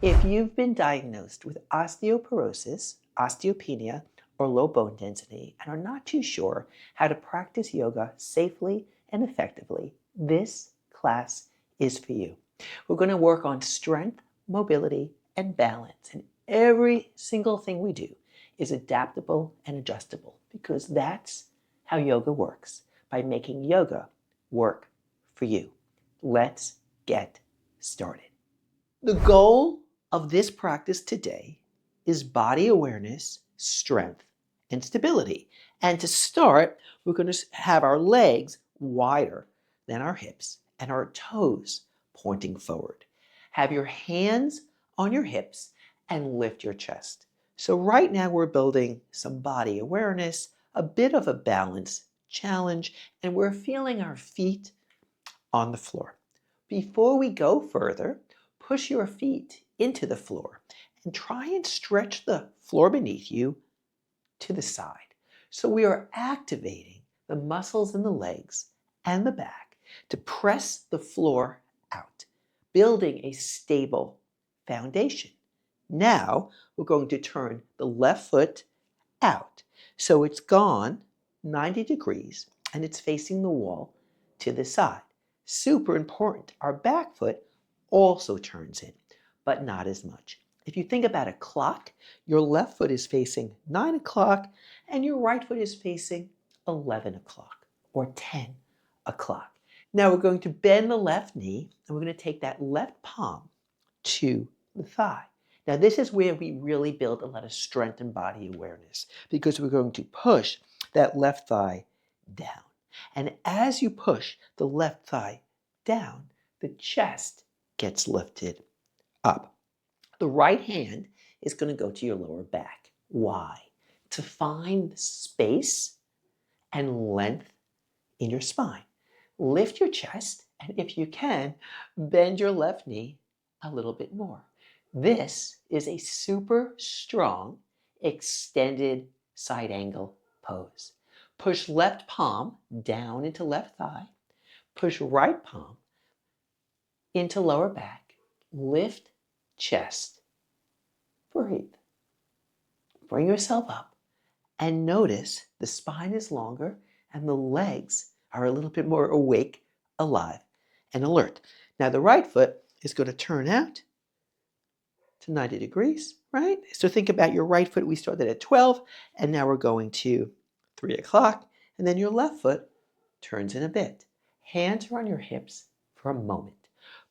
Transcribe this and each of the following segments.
If you've been diagnosed with osteoporosis, osteopenia, or low bone density and are not too sure how to practice yoga safely and effectively, this class is for you. We're going to work on strength, mobility, and balance. And every single thing we do is adaptable and adjustable because that's how yoga works, by making yoga work for you. Let's get started. The goal of this practice today is body awareness, strength, and stability. And to start, we're going to have our legs wider than our hips and our toes pointing forward. Have your hands on your hips and lift your chest. So right now we're building some body awareness, a bit of a balance challenge, and we're feeling our feet on the floor. Before we go further, push your feet into the floor and try and stretch the floor beneath you to the side. So we are activating the muscles in the legs and the back to press the floor out, building a stable foundation. Now we're going to turn the left foot out. So it's gone 90 degrees and it's facing the wall to the side. Super important. Our back foot also turns in, but not as much. If you think about a clock, your left foot is facing 9 o'clock and your right foot is facing 11 o'clock or 10 o'clock. Now we're going to bend the left knee and we're going to take that left palm to the thigh. Now this is where we really build a lot of strength and body awareness because we're going to push that left thigh down. And as you push the left thigh down, the chest gets lifted up. The right hand is going to go to your lower back. Why? To find space and length in your spine. Lift your chest, and if you can, bend your left knee a little bit more. This is a super strong extended side angle pose. Push left palm down into left thigh. Push right palm into lower back. Lift chest. Breathe. Bring yourself up and notice the spine is longer and the legs are a little bit more awake, alive, and alert. Now the right foot is going to turn out to 90 degrees, right? So think about your right foot. We started at 12 and now we're going to 3 o'clock, and then your left foot turns in a bit. Hands are on your hips for a moment.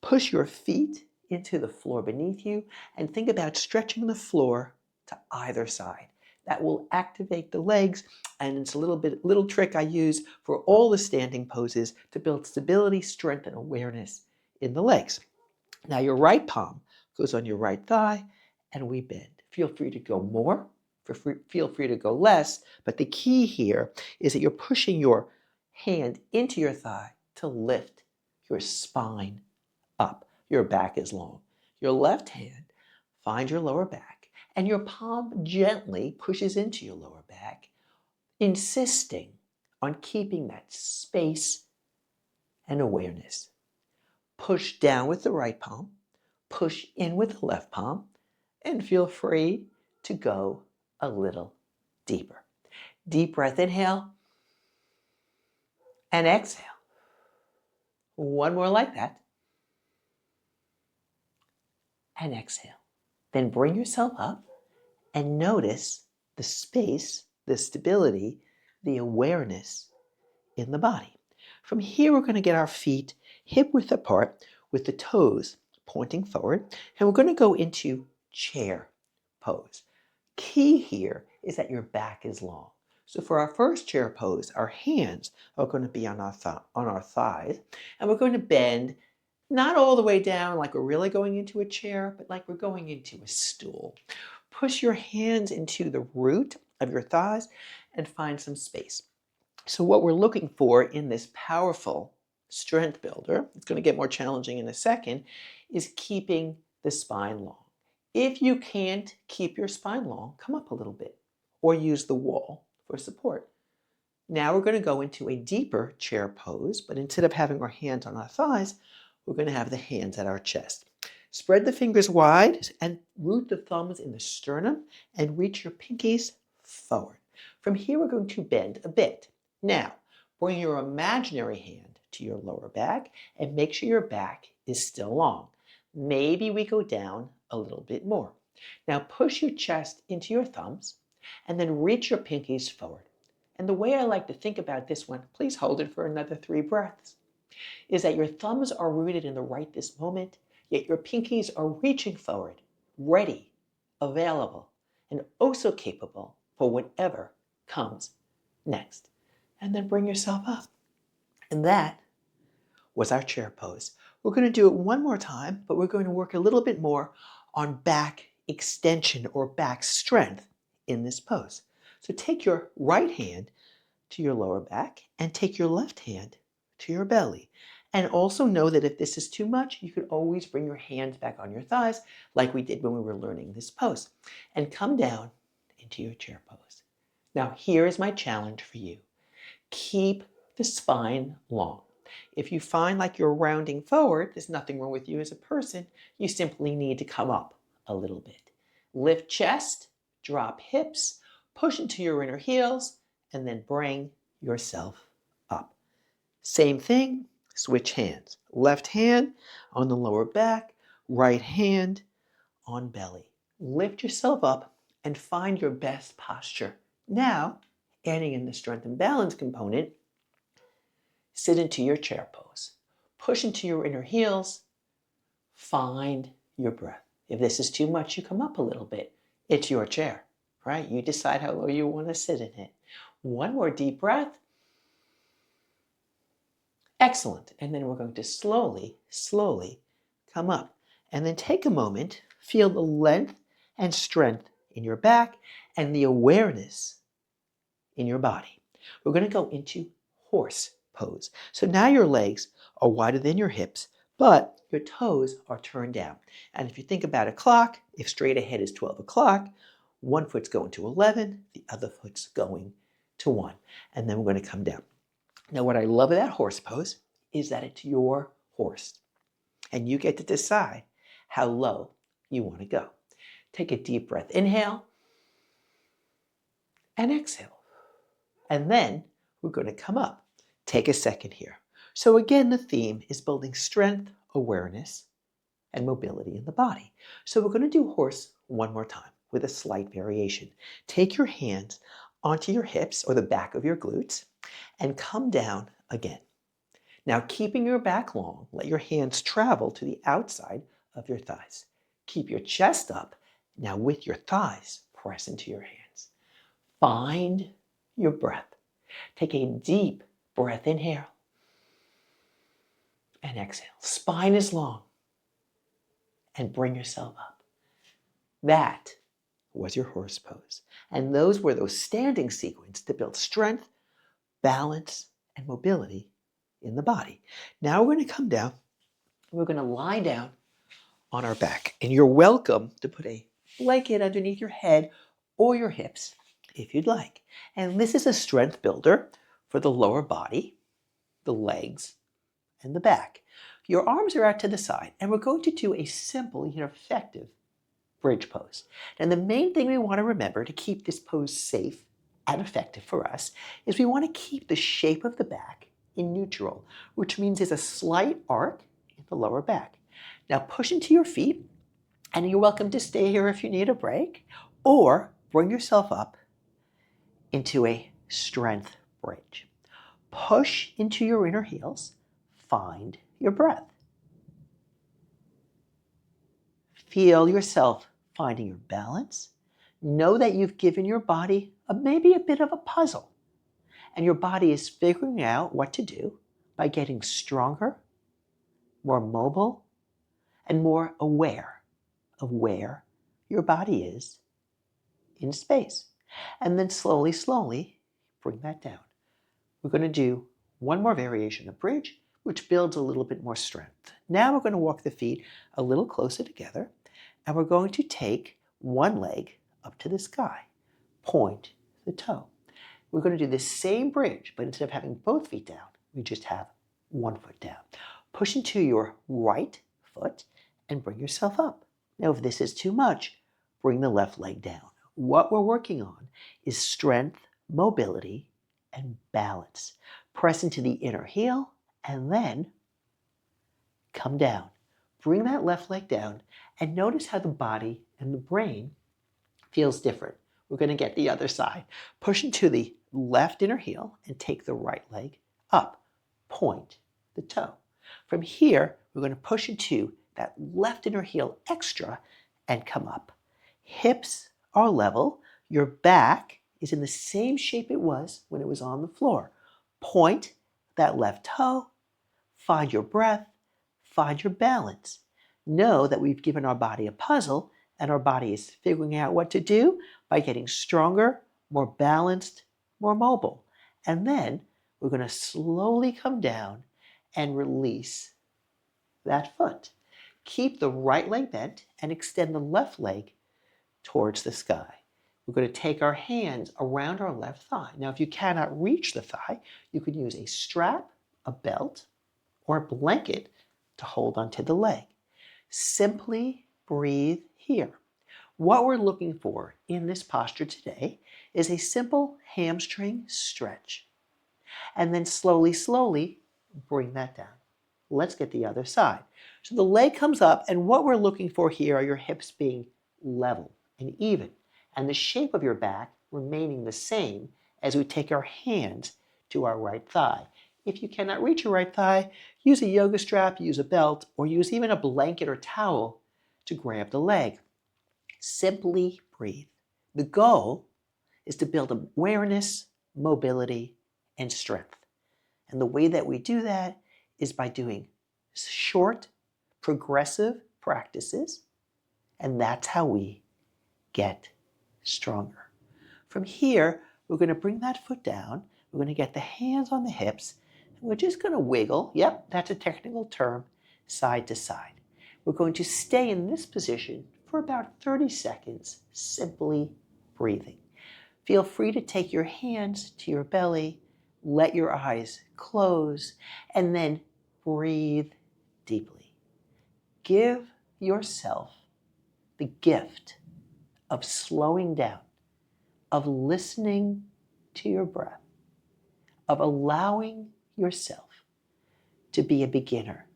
Push your feet into the floor beneath you and think about stretching the floor to either side. That will activate the legs, and it's a little trick I use for all the standing poses to build stability, strength, and awareness in the legs. Now your right palm goes on your right thigh and we bend. Feel free to go more, feel free to go less, but the key here is that you're pushing your hand into your thigh to lift your spine up. Your back is long. Your left hand finds your lower back and your palm gently pushes into your lower back, insisting on keeping that space and awareness. Push down with the right palm, push in with the left palm, and feel free to go a little deeper. Deep breath, inhale, and exhale. One more like that. And exhale. Then bring yourself up and notice the space, the stability, the awareness in the body. From here, we're going to get our feet hip width apart with the toes pointing forward, and we're going to go into chair pose. Key here is that your back is long. So for our first chair pose, our hands are going to be on our thighs, and we're going to bend not all the way down like we're really going into a chair, but like we're going into a stool. Push your hands into the root of your thighs and find some space. So what we're looking for in this powerful strength builder, it's going to get more challenging in a second, is keeping the spine long. If you can't keep your spine long, come up a little bit or use the wall for support. Now we're going to go into a deeper chair pose, but instead of having our hands on our thighs, we're going to have the hands at our chest. Spread the fingers wide and root the thumbs in the sternum and reach your pinkies forward. From here, we're going to bend a bit. Now, bring your imaginary hand to your lower back and make sure your back is still long. Maybe we go down a little bit more. Now, push your chest into your thumbs and then reach your pinkies forward. And the way I like to think about this one, please hold it for another 3 breaths, is that your thumbs are rooted in the right this moment, yet your pinkies are reaching forward, ready, available, and also capable for whatever comes next. And then bring yourself up. And that was our chair pose. We're going to do it one more time, but we're going to work a little bit more on back extension or back strength in this pose. So take your right hand to your lower back and take your left hand to your belly. And also know that if this is too much, you could always bring your hands back on your thighs like we did when we were learning this pose. And come down into your chair pose. Now here is my challenge for you. Keep the spine long. If you find like you're rounding forward, there's nothing wrong with you as a person. You simply need to come up a little bit. Lift chest, drop hips, push into your inner heels, and then bring yourself up. Same thing, switch hands. Left hand on the lower back, right hand on belly. Lift yourself up and find your best posture. Now, adding in the strength and balance component, sit into your chair pose. Push into your inner heels. Find your breath. If this is too much, you come up a little bit. It's your chair, right? You decide how low you want to sit in it. One more deep breath. Excellent. And then we're going to slowly come up. And then take a moment, feel the length and strength in your back and the awareness in your body. We're going to go into horse pose. So now your legs are wider than your hips, but your toes are turned down. And if you think about a clock, if straight ahead is 12 o'clock, one foot's going to 11, the other foot's going to 1. And then we're going to come down. Now, what I love about horse pose is that it's your horse. And you get to decide how low you want to go. Take a deep breath. Inhale and exhale. And then we're going to come up. Take a second here. So again, the theme is building strength, awareness, and mobility in the body. So we're going to do horse one more time with a slight variation. Take your hands onto your hips or the back of your glutes and come down again. Now, keeping your back long, let your hands travel to the outside of your thighs. Keep your chest up. Now with your thighs, press into your hands. Find your breath. Take a deep breath. Inhale and exhale. Spine is long. And bring yourself up. That was your horse pose. And those were those standing sequences to build strength, balance, and mobility in the body. Now we're going to come down. We're going to lie down on our back. And you're welcome to put a blanket underneath your head or your hips if you'd like. And this is a strength builder for the lower body, the legs, and the back. Your arms are out to the side, and we're going to do a simple yet effective bridge pose. And the main thing we want to remember to keep this pose safe and effective for us is we want to keep the shape of the back in neutral, which means there's a slight arc in the lower back. Now push into your feet, and you're welcome to stay here if you need a break, or bring yourself up into a strength bridge. Push into your inner heels. Find your breath. Feel yourself finding your balance. Know that you've given your body maybe a bit of a puzzle, and your body is figuring out what to do by getting stronger, more mobile, and more aware of where your body is in space. And then slowly bring that down. We're going to do one more variation of bridge, which builds a little bit more strength. Now we're going to walk the feet a little closer together, and we're going to take one leg up to the sky, point the toe. We're going to do the same bridge, but instead of having both feet down, we just have one foot down. Push into your right foot and bring yourself up. Now, if this is too much, bring the left leg down. What we're working on is strength, mobility, and balance. Press into the inner heel and then come down. Bring that left leg down and notice how the body and the brain feels different. We're going to get the other side. Push into the left inner heel and take the right leg up. Point the toe. From here, we're going to push into that left inner heel extra and come up. Hips are level. Your back is in the same shape it was when it was on the floor. Point that left toe. Find your breath. Find your balance. Know that we've given our body a puzzle and our body is figuring out what to do by getting stronger, more balanced, more mobile. And then we're going to slowly come down and release that foot. Keep the right leg bent and extend the left leg towards the sky. We're going to take our hands around our left thigh. Now, if you cannot reach the thigh, you could use a strap, a belt, or a blanket to hold onto the leg. Simply breathe here. What we're looking for in this posture today is a simple hamstring stretch. And then slowly bring that down. Let's get the other side. So the leg comes up, and what we're looking for here are your hips being level and even, and the shape of your back remaining the same as we take our hands to our right thigh. If you cannot reach your right thigh, use a yoga strap, use a belt, or use even a blanket or towel to grab the leg. Simply breathe. The goal is to build awareness, mobility, and strength. And the way that we do that is by doing short, progressive practices, and that's how we get stronger. From here, we're going to bring that foot down. We're going to get the hands on the hips, and we're just going to wiggle. Yep, that's a technical term, side to side. We're going to stay in this position for about 30 seconds, simply breathing. Feel free to take your hands to your belly, let your eyes close, and then breathe deeply. Give yourself the gift of slowing down, of listening to your breath, of allowing yourself to be a beginner,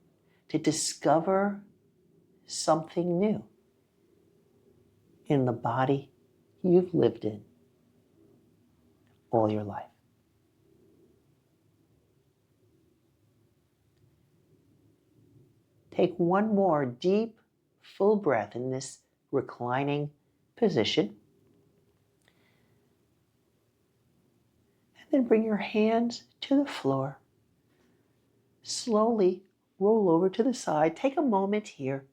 to discover something new in the body you've lived in all your life. Take one more deep, full breath in this reclining position. And then bring your hands to the floor. Slowly roll over to the side. Take a moment here.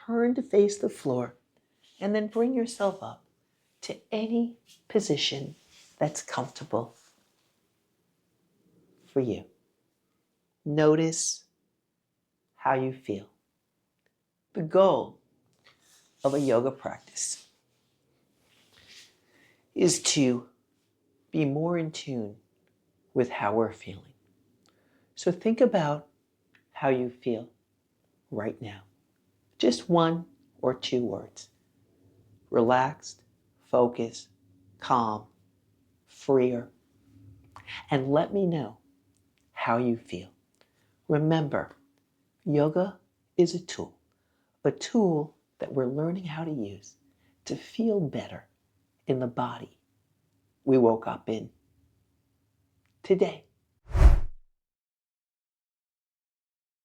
Turn to face the floor. And then bring yourself up to any position that's comfortable for you. Notice how you feel. The goal of a yoga practice is to be more in tune with how we're feeling. So think about how you feel right now. Just one or two words. Relaxed, focused, calm, freer. And let me know how you feel. Remember, yoga is a tool that we're learning how to use to feel better in the body we woke up in today.